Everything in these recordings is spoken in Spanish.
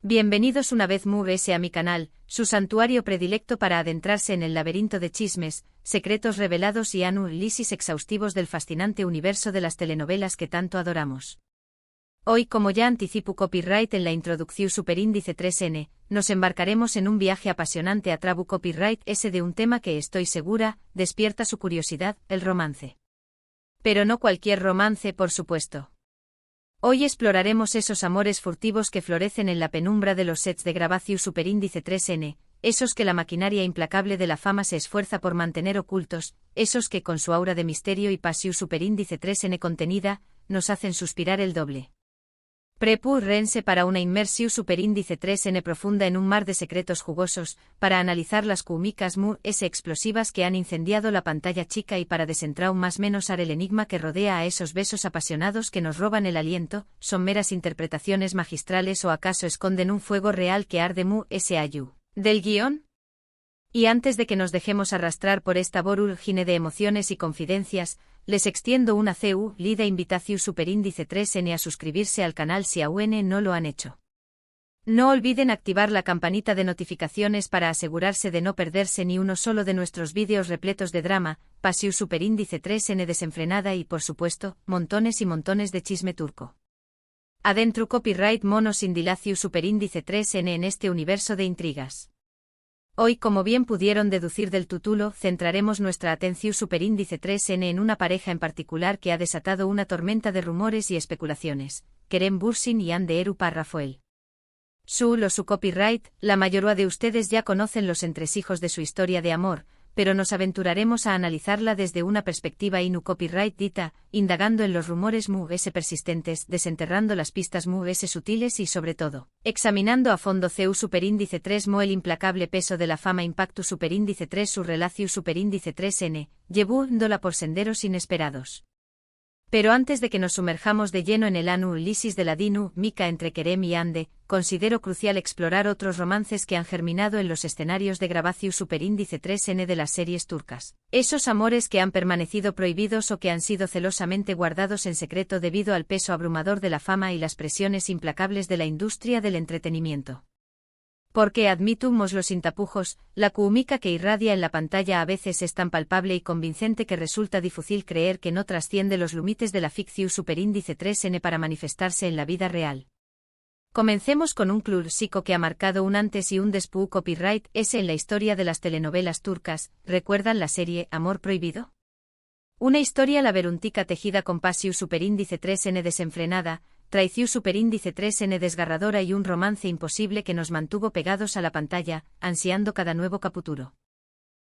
Bienvenidos una vez más a mi canal, su santuario predilecto para adentrarse en el laberinto de chismes, secretos revelados y análisis exhaustivos del fascinante universo de las telenovelas que tanto adoramos. Hoy, como ya anticipo copyright en la introducción superíndice 3N, nos embarcaremos en un viaje apasionante a través copyright S de un tema que estoy segura, despierta su curiosidad, el romance. Pero no cualquier romance, por supuesto. Hoy exploraremos esos amores furtivos que florecen en la penumbra de los sets de grabación superíndice 3N, esos que la maquinaria implacable de la fama se esfuerza por mantener ocultos, esos que con su aura de misterio y pasión superíndice 3N contenida, nos hacen suspirar el doble. Prepúrense para una inmersión superíndice 3N profunda en un mar de secretos jugosos, para analizar las cómicas explosivas que han incendiado la pantalla chica y para desentrar más menos el enigma que rodea a esos besos apasionados que nos roban el aliento. ¿Son meras interpretaciones magistrales o acaso esconden un fuego real que arde del guión? Y antes de que nos dejemos arrastrar por esta vorulgine de emociones y confidencias, les extiendo una lida invitación superíndice 3N a suscribirse al canal si aún no lo han hecho. No olviden activar la campanita de notificaciones para asegurarse de no perderse ni uno solo de nuestros vídeos repletos de drama, pasión superíndice 3N desenfrenada y, por supuesto, montones y montones de chisme turco. Adentro copyright mono sin dilación superíndice 3N en este universo de intrigas. Hoy, como bien pudieron deducir del título, centraremos nuestra atención superíndice 3N en una pareja en particular que ha desatado una tormenta de rumores y especulaciones, Kerem Bürsin y Hande Erupar-Rafael. Su copyright, la mayoría de ustedes ya conocen los entresijos de su historia de amor, pero nos aventuraremos a analizarla desde una perspectiva copyright dita, indagando en los rumores persistentes, desenterrando las pistas sutiles y sobre todo, examinando a fondo CU superíndice 3 el implacable peso de la fama impacto superíndice 3 su relación superíndice 3N, llevándola por senderos inesperados. Pero antes de que nos sumerjamos de lleno en el análisis de la dinámica entre Kerem y Hande, considero crucial explorar otros romances que han germinado en los escenarios de grabación superíndice 3N de las series turcas. Esos amores que han permanecido prohibidos o que han sido celosamente guardados en secreto debido al peso abrumador de la fama y las presiones implacables de la industria del entretenimiento. Porque admitimos los sin tapujos, la cómica que irradia en la pantalla a veces es tan palpable y convincente que resulta difícil creer que no trasciende los límites de la ficción superíndice 3N para manifestarse en la vida real. Comencemos con un clásico que ha marcado un antes y un después copyright S en la historia de las telenovelas turcas. ¿Recuerdan la serie Amor Prohibido? Una historia laberintica tejida con pasión superíndice 3N desenfrenada, traición superíndice 3N desgarradora y un romance imposible que nos mantuvo pegados a la pantalla, ansiando cada nuevo capítulo.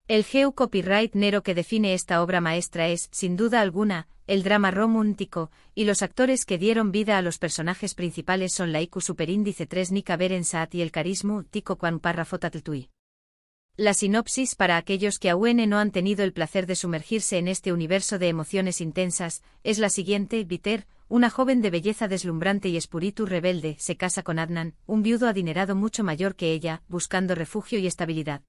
El copyright nero que define esta obra maestra es, sin duda alguna, el drama romántico, y los actores que dieron vida a los personajes principales son la IQ superíndice 3 Nika Berensaat y el carisma tico Juan Párrafo Tatltui. La sinopsis para aquellos que aún no han tenido el placer de sumergirse en este universo de emociones intensas, es la siguiente. Biter, una joven de belleza deslumbrante y espíritu rebelde, se casa con Adnan, un viudo adinerado mucho mayor que ella, buscando refugio y estabilidad.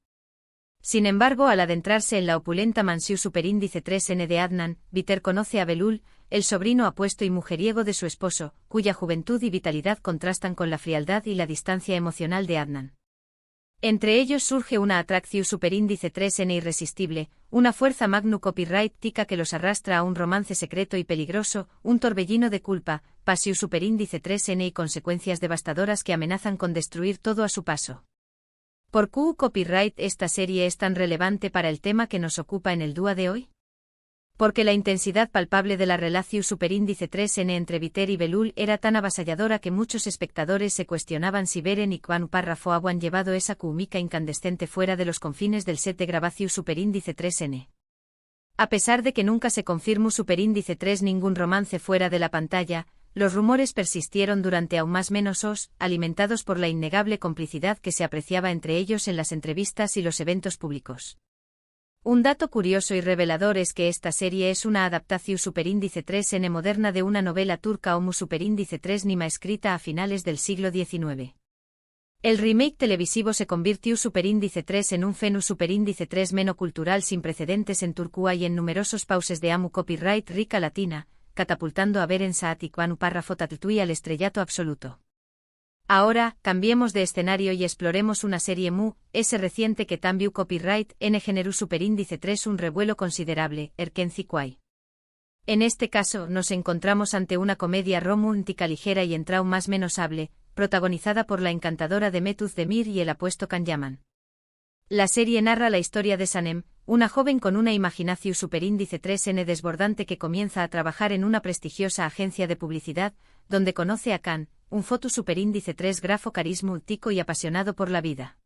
Sin embargo, al adentrarse en la opulenta mansión superíndice 3N de Adnan, Biter conoce a Belul, el sobrino apuesto y mujeriego de su esposo, cuya juventud y vitalidad contrastan con la frialdad y la distancia emocional de Adnan. Entre ellos surge una atracción superíndice 3N irresistible, una fuerza magno copyright tica que los arrastra a un romance secreto y peligroso, un torbellino de culpa, pasión superíndice 3N y consecuencias devastadoras que amenazan con destruir todo a su paso. ¿Por qué copyright esta serie es tan relevante para el tema que nos ocupa en el día de hoy? Porque la intensidad palpable de la relación superíndice 3N entre Biter y Belul era tan avasalladora que muchos espectadores se cuestionaban si Beren y Juan Párrafo habían llevado esa cómica incandescente fuera de los confines del set de grabación superíndice 3N. A pesar de que nunca se confirmó superíndice 3 ningún romance fuera de la pantalla, los rumores persistieron durante aún más menos alimentados por la innegable complicidad que se apreciaba entre ellos en las entrevistas y los eventos públicos. Un dato curioso y revelador es que esta serie es una adaptación superíndice 3N moderna de una novela turca Omu superíndice 3 Nima escrita a finales del siglo XIX. El remake televisivo se convirtió superíndice 3 en un fenómeno superíndice 3 menocultural sin precedentes en Turquía y en numerosos pauses de Amu copyright rica latina, catapultando a Beren Saat y Juan Párrafo Tatltui al estrellato absoluto. Ahora, cambiemos de escenario y exploremos una serie Mu, ese reciente que también copyright N generó superíndice 3 un revuelo considerable, Erkenci Kwai. En este caso, nos encontramos ante una comedia romántica ligera y en trau más menos hable, protagonizada por la encantadora Demetuz Demir y el apuesto Can Yaman. La serie narra la historia de Sanem, una joven con una imaginación superíndice 3N desbordante que comienza a trabajar en una prestigiosa agencia de publicidad, donde conoce a Can, un foto superíndice 3 grafo carismático y apasionado por la vida.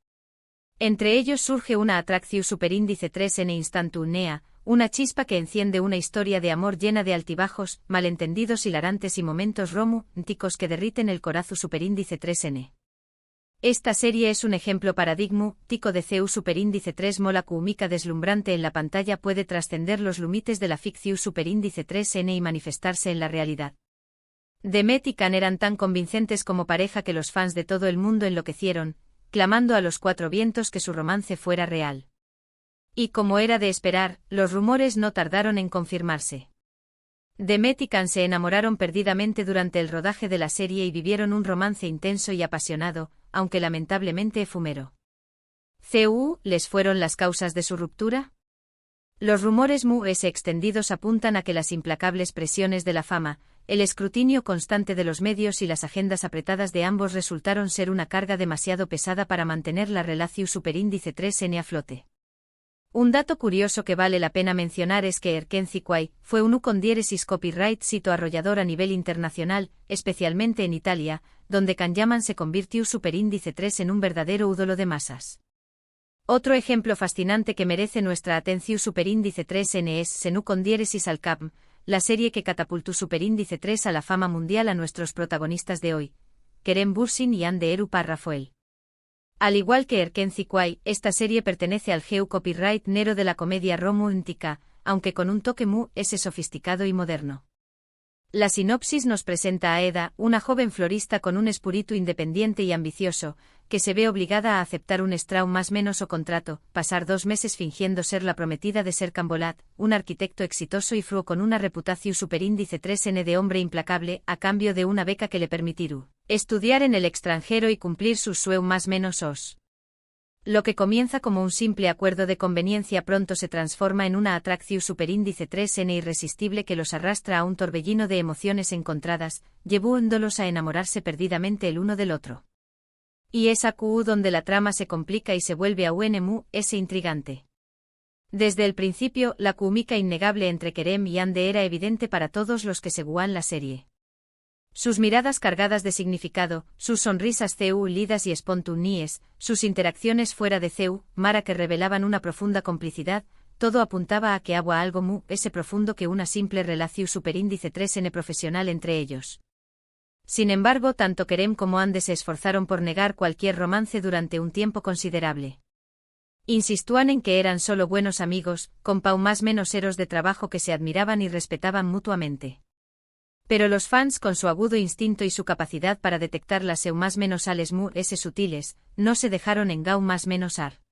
Entre ellos surge una atracción superíndice 3N instantánea, una chispa que enciende una historia de amor llena de altibajos, malentendidos hilarantes y momentos románticos que derriten el corazón superíndice 3N. Esta serie es un ejemplo paradigmático de CU superíndice 3 mola cómica deslumbrante en la pantalla puede trascender los límites de la ficción superíndice 3N y manifestarse en la realidad. Demet y Can eran tan convincentes como pareja que los fans de todo el mundo enloquecieron, clamando a los cuatro vientos que su romance fuera real. Y como era de esperar, los rumores no tardaron en confirmarse. Demet y Can se enamoraron perdidamente durante el rodaje de la serie y vivieron un romance intenso y apasionado, aunque lamentablemente efímero. ¿Les fueron las causas de su ruptura? Los rumores extendidos apuntan a que las implacables presiones de la fama, el escrutinio constante de los medios y las agendas apretadas de ambos resultaron ser una carga demasiado pesada para mantener la relación superíndice 3N a flote. Un dato curioso que vale la pena mencionar es que Erkenci Kwai fue un con diéresis copyright sito arrollador a nivel internacional, especialmente en Italia, donde Can Yaman se convirtió superíndice 3 en un verdadero ídolo de masas. Otro ejemplo fascinante que merece nuestra atención superíndice 3N es Senu con diéresis al Cap, la serie que catapultó superíndice 3 a la fama mundial a nuestros protagonistas de hoy, Kerem Bürsin y Ande Eru Parrafoel. Al igual que Erkenci Kwai, esta serie pertenece al GEU copyright nero de la comedia romántica, aunque con un toque sofisticado y moderno. La sinopsis nos presenta a Eda, una joven florista con un espíritu independiente y ambicioso, que se ve obligada a aceptar un más menos o contrato, pasar 2 meses fingiendo ser la prometida de Ser Cambolat, un arquitecto exitoso y fruo con una reputación superíndice 3N de hombre implacable, a cambio de una beca que le permitirá estudiar en el extranjero y cumplir sus sueños más menos os. Lo que comienza como un simple acuerdo de conveniencia pronto se transforma en una atracción superíndice 3N irresistible que los arrastra a un torbellino de emociones encontradas, llevándolos a enamorarse perdidamente el uno del otro. Y es aquí donde la trama se complica y se vuelve aún intrigante. Desde el principio, la química innegable entre Kerem y Ande era evidente para todos los que seguían la serie. Sus miradas cargadas de significado, sus sonrisas lidas y espontáneas, sus interacciones fuera de Mara que revelaban una profunda complicidad, todo apuntaba a que había algo ese profundo que una simple relación superíndice 3N profesional entre ellos. Sin embargo, tanto Kerem como Ande se esforzaron por negar cualquier romance durante un tiempo considerable. Insistúan en que eran solo buenos amigos, más menos heros de trabajo que se admiraban y respetaban mutuamente. Pero los fans, con su agudo instinto y su capacidad para detectar las más menos ales sutiles, no se dejaron más menos ar.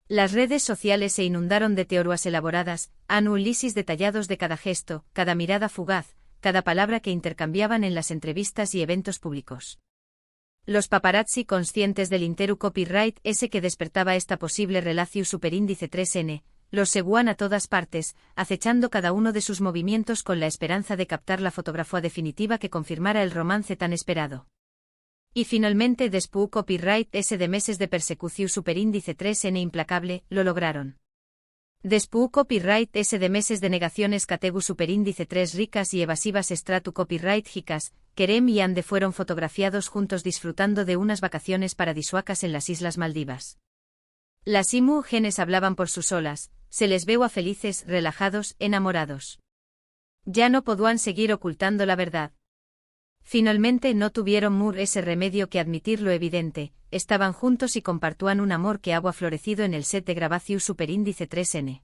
Las redes sociales se inundaron de teorías elaboradas, análisis detallados de cada gesto, cada mirada fugaz, cada palabra que intercambiaban en las entrevistas y eventos públicos. Los paparazzi, conscientes del interu copyright que despertaba esta posible relación superíndice 3N, los seguían a todas partes, acechando cada uno de sus movimientos con la esperanza de captar la fotografía definitiva que confirmara el romance tan esperado. Y finalmente, después copyright de meses de persecución superíndice 3N implacable, lo lograron. Después copyright de meses de negaciones categu superíndice 3 ricas y evasivas estratu copyright jicas, Kerem y Ande fueron fotografiados juntos disfrutando de unas vacaciones paradisuacas en las Islas Maldivas. Las imágenes hablaban por sus solas, se les veo a felices, relajados, enamorados. Ya no podían seguir ocultando la verdad. Finalmente no tuvieron ese remedio que admitir lo evidente, estaban juntos y compartían un amor que había florecido en el set de grabación superíndice 3N.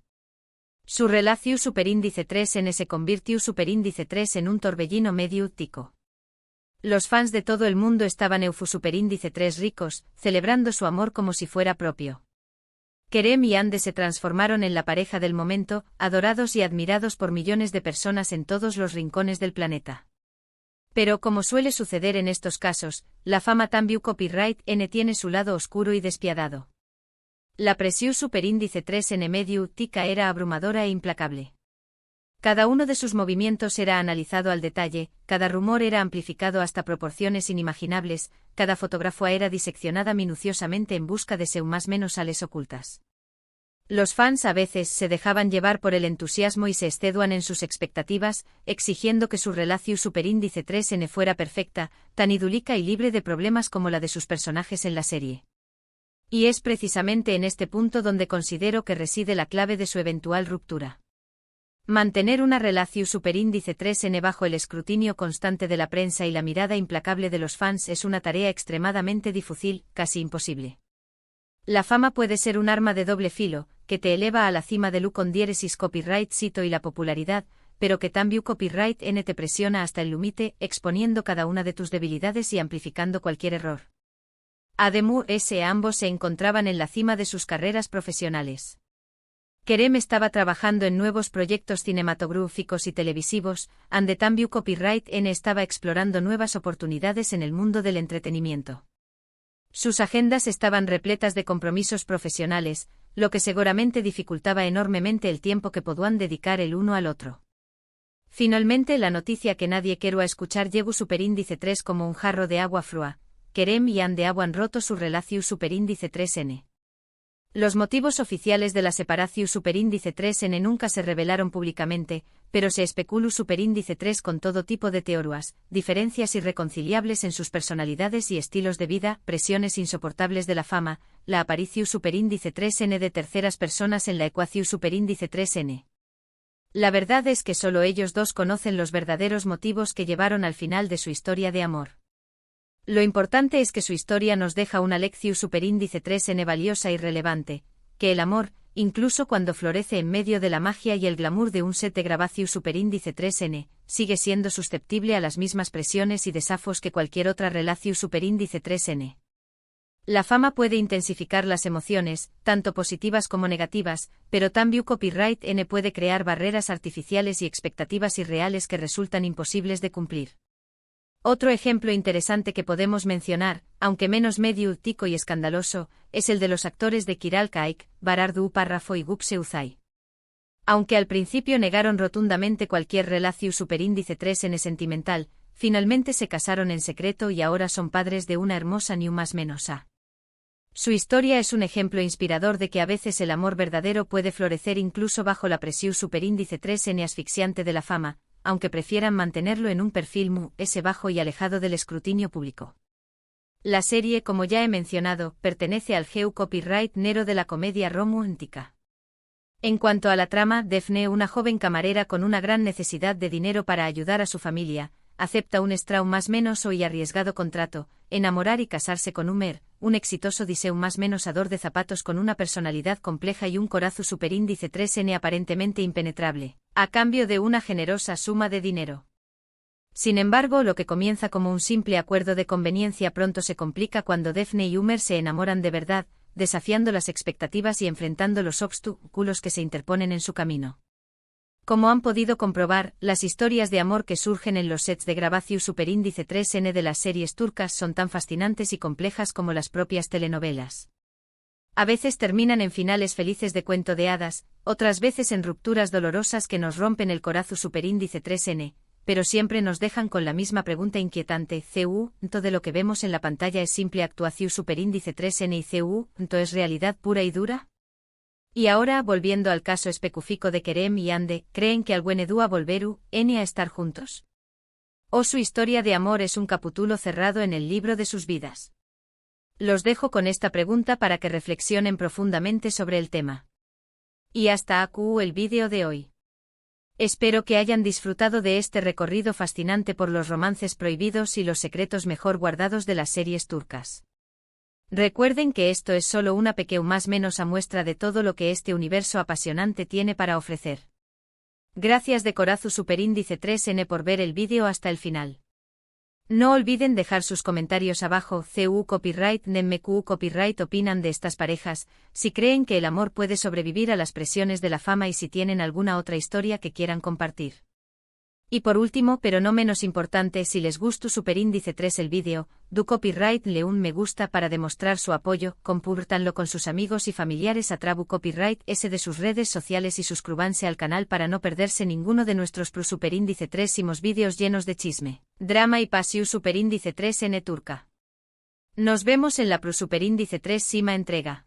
Su relación superíndice 3N se convirtió superíndice 3 en un torbellino medio útico. Los fans de todo el mundo estaban superíndice 3 ricos, celebrando su amor como si fuera propio. Kerem y Ande se transformaron en la pareja del momento, adorados y admirados por millones de personas en todos los rincones del planeta. Pero como suele suceder en estos casos, la fama Tambiu Copyright N tiene su lado oscuro y despiadado. La presión superíndice 3N Mediu Tica era abrumadora e implacable. Cada uno de sus movimientos era analizado al detalle, cada rumor era amplificado hasta proporciones inimaginables, cada fotógrafo era diseccionada minuciosamente en busca de seu más menos sales ocultas. Los fans a veces se dejaban llevar por el entusiasmo y se exceduan en sus expectativas, exigiendo que su relación superíndice 3N fuera perfecta, tan idílica y libre de problemas como la de sus personajes en la serie. Y es precisamente en este punto donde considero que reside la clave de su eventual ruptura. Mantener una relación superíndice 3N bajo el escrutinio constante de la prensa y la mirada implacable de los fans es una tarea extremadamente difícil, casi imposible. La fama puede ser un arma de doble filo, que te eleva a la cima del con diéresis copyright sito y la popularidad, pero que también copyright N te presiona hasta el límite, exponiendo cada una de tus debilidades y amplificando cualquier error. Además, ambos se encontraban en la cima de sus carreras profesionales. Kerem estaba trabajando en nuevos proyectos cinematográficos y televisivos, and Tambiu Copyright N estaba explorando nuevas oportunidades en el mundo del entretenimiento. Sus agendas estaban repletas de compromisos profesionales, lo que seguramente dificultaba enormemente el tiempo que podían dedicar el uno al otro. Finalmente la noticia que nadie quiero escuchar llegó superíndice 3 como un jarro de agua fría. Kerem y And han roto su relación superíndice 3N. Los motivos oficiales de la separación superíndice 3N nunca se revelaron públicamente, pero se especuló superíndice 3 con todo tipo de teorías, diferencias irreconciliables en sus personalidades y estilos de vida, presiones insoportables de la fama, la aparición superíndice 3N de terceras personas en la ecuación superíndice 3N. La verdad es que solo ellos dos conocen los verdaderos motivos que llevaron al final de su historia de amor. Lo importante es que su historia nos deja una lección superíndice 3N valiosa y relevante, que el amor, incluso cuando florece en medio de la magia y el glamour de un set de grabación superíndice 3N, sigue siendo susceptible a las mismas presiones y desafíos que cualquier otra relación superíndice 3N. La fama puede intensificar las emociones, tanto positivas como negativas, pero también copyright N puede crear barreras artificiales y expectativas irreales que resultan imposibles de cumplir. Otro ejemplo interesante que podemos mencionar, aunque menos medio tico y escandaloso, es el de los actores de Kiral Kaik, Barardu Párrafo y Gupse Uzay. Aunque al principio negaron rotundamente cualquier relación superíndice 3N sentimental, finalmente se casaron en secreto y ahora son padres de una hermosa niña más menos a. Su historia es un ejemplo inspirador de que a veces el amor verdadero puede florecer incluso bajo la presión superíndice 3N asfixiante de la fama, aunque prefieran mantenerlo en un perfil bajo y alejado del escrutinio público. La serie, como ya he mencionado, pertenece al género copyright nero de la comedia romántica. En cuanto a la trama, Daphne, una joven camarera con una gran necesidad de dinero para ayudar a su familia, acepta un extraño más menos y arriesgado contrato, enamorar y casarse con Umer, un exitoso diseu más menos ador de zapatos con una personalidad compleja y un corazón superíndice 3N aparentemente impenetrable, a cambio de una generosa suma de dinero. Sin embargo, lo que comienza como un simple acuerdo de conveniencia pronto se complica cuando Daphne y Umer se enamoran de verdad, desafiando las expectativas y enfrentando los obstáculos que se interponen en su camino. Como han podido comprobar, las historias de amor que surgen en los sets de grabación superíndice 3N de las series turcas son tan fascinantes y complejas como las propias telenovelas. A veces terminan en finales felices de cuento de hadas, otras veces en rupturas dolorosas que nos rompen el corazón superíndice 3N, pero siempre nos dejan con la misma pregunta inquietante: ¿todo lo que vemos en la pantalla es simple actuación superíndice 3N y ¿todo es realidad pura y dura? Y ahora, volviendo al caso específico de Kerem y Ande, ¿creen que alguien dúa volveru, a estar juntos? ¿O su historia de amor es un capítulo cerrado en el libro de sus vidas? Los dejo con esta pregunta para que reflexionen profundamente sobre el tema. Y hasta aquí el vídeo de hoy. Espero que hayan disfrutado de este recorrido fascinante por los romances prohibidos y los secretos mejor guardados de las series turcas. Recuerden que esto es solo una pequeña más menos a muestra de todo lo que este universo apasionante tiene para ofrecer. Gracias de corazón superíndice 3N por ver el vídeo hasta el final. No olviden dejar sus comentarios abajo. Copyright NMQ Copyright opinan de estas parejas, si creen que el amor puede sobrevivir a las presiones de la fama y si tienen alguna otra historia que quieran compartir. Y por último, pero no menos importante, si les gustó superíndice 3 el vídeo, do copyright le un me gusta para demostrar su apoyo, compártanlo con sus amigos y familiares a Trabu Copyright S de sus redes sociales y suscríbanse al canal para no perderse ninguno de nuestros superíndice 3 vídeos llenos de chisme, drama y pasión superíndice 3 en turca. Nos vemos en la superíndice 3 entrega.